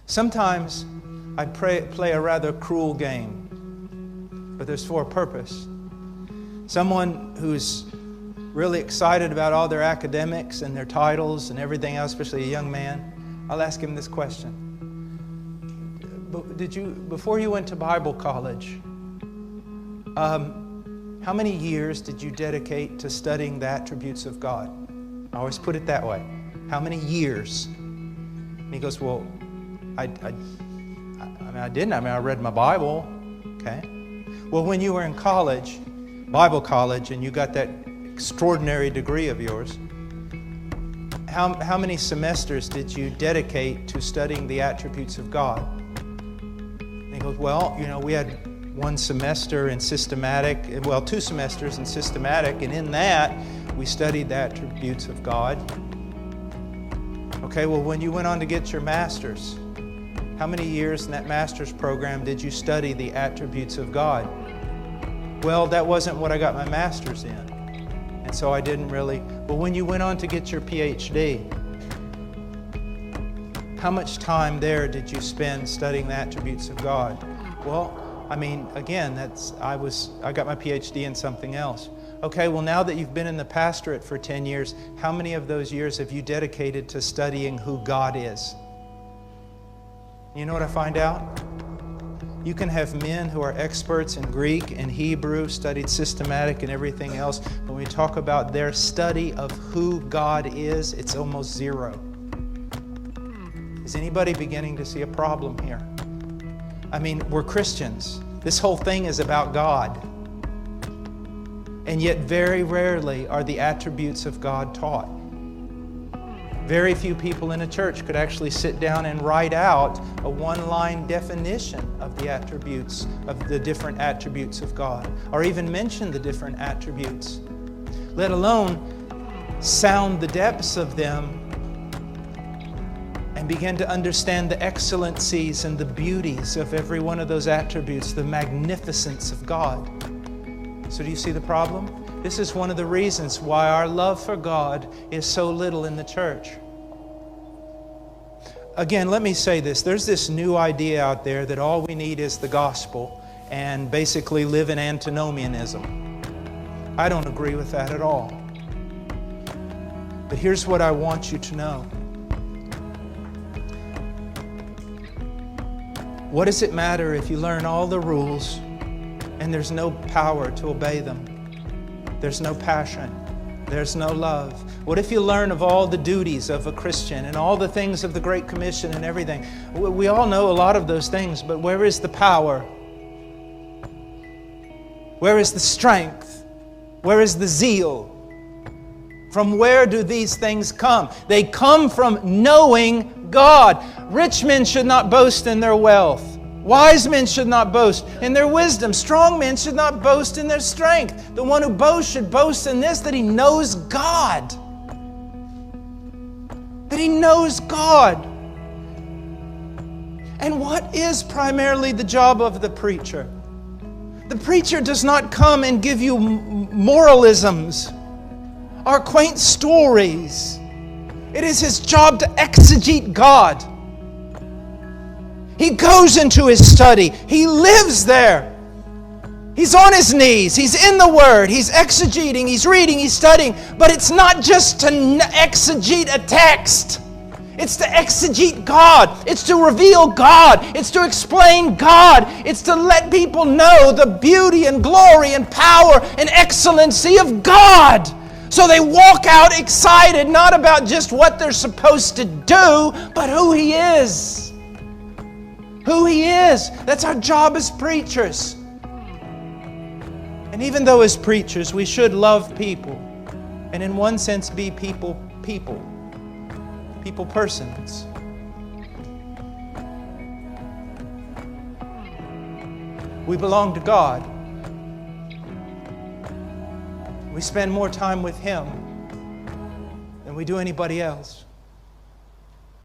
Sometimes I play a rather cruel game, but there's for a purpose. Someone who's really excited about all their academics and their titles and everything else, especially a young man, I'll ask him this question. Before you went to Bible college, how many years did you dedicate to studying the attributes of God? I always put it that way. How many years? And he goes, well, I didn't. I read my Bible. Okay. Well, when you were in college, Bible college, and you got that extraordinary degree of yours, how many semesters did you dedicate to studying the attributes of God? And he goes, well, we had 1 semester in systematic, 2 semesters in systematic, and in that, we studied the attributes of God. Okay, well, when you went on to get your master's, how many years in that master's program did you study the attributes of God? Well, that wasn't what I got my master's in. And so I didn't really. But when you went on to get your PhD, how much time there did you spend studying the attributes of God? Well, again, I got my PhD in something else. Okay, well, now that you've been in the pastorate for 10 years, how many of those years have you dedicated to studying who God is? You know what I find out? You can have men who are experts in Greek and Hebrew, studied systematic and everything else. When we talk about their study of who God is, it's almost zero. Is anybody beginning to see a problem here? We're Christians. This whole thing is about God. And yet very rarely are the attributes of God taught. Very few people in a church could actually sit down and write out a 1-line definition of the attributes, of the different attributes of God, or even mention the different attributes, let alone sound the depths of them and begin to understand the excellencies and the beauties of every one of those attributes, the magnificence of God. So do you see the problem? This is one of the reasons why our love for God is so little in the church. Again, let me say this. There's this new idea out there that all we need is the gospel and basically live in antinomianism. I don't agree with that at all. But here's what I want you to know. What does it matter if you learn all the rules and there's no power to obey them? There's no passion. There's no love. What if you learn of all the duties of a Christian and all the things of the Great Commission and everything? We all know a lot of those things, but where is the power? Where is the strength? Where is the zeal? From where do these things come? They come from knowing God. Rich men should not boast in their wealth. Wise men should not boast in their wisdom. Strong men should not boast in their strength. The one who boasts should boast in this, that he knows God. That he knows God. And what is primarily the job of the preacher? The preacher does not come and give you moralisms or quaint stories. It is his job to exegete God. He goes into his study. He lives there. He's on his knees. He's in the Word. He's exegeting. He's reading. He's studying. But it's not just to exegete a text. It's to exegete God. It's to reveal God. It's to explain God. It's to let people know the beauty and glory and power and excellency of God. So they walk out excited, not about just what they're supposed to do, but who He is. Who He is. That's our job as preachers. And even though as preachers we should love people, and in one sense be people persons. We belong to God. We spend more time with Him than we do anybody else.